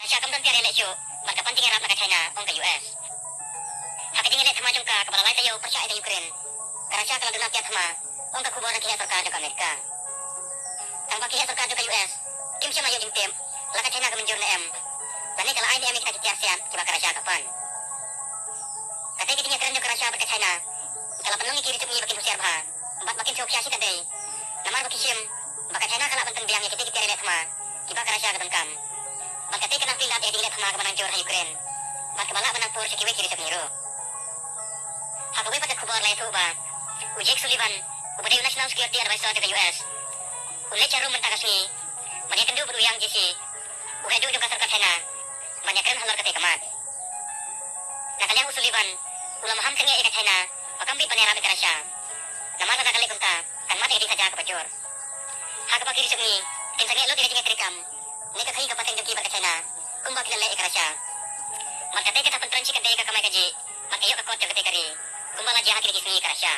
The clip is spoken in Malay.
Siya kam dan tiare lecho, marka panting erap naka China ong ka US. Haka ding elek thama jongka kabalalai tayo percaya da Ukraine. Karena siya kalau duna kiat thama ong ka kubor kiat sarkar jongka Amerika. Tang baki kiat sarkar jongka US. Kim siya mayo jingtem, laka China ka menjur na em. Lani kalau ai em kita kiat ASEAN kiba kara siya kapan. Katay kitinya keren jongka Russia berka China. Kalau penungi kiri cuk ni bakin husiar bah. Empat bakin siok siasi kadai. Namar baki sim, baka China kala benteng biangnya kita tiare lek thama kiba kara siya katengkam. Magkatay ka ng pilat ay dilet thama ka manang jor ha Ukraine. Magkabala manang por sa kiwi kiri sa niro. Hagawin pagkakubor la ito ba? Jake Sullivan, ubaday National Security Advisor sa US. Ulay charum mentakas ni, manyakandu beruyang JC, uhaydu yung kasar China, manyakran halar katay kamat. Nakaliang Sullivan, ulam maham kanya ika China, makambi panerabi ka na siya. Naman na nakalik unta, kan mati hindi sadya kapajor. Hagapakiri sa ni, kinsangya lo tinajing trikam, ni kakay kapateng yung kiba ka China, kung bakit lalay ika na siya. Magkatay ka tapang transi katay ka kamay ka ji, magkayo ka kot yung katay kari, kumbala diya kinikis ni ka na siya.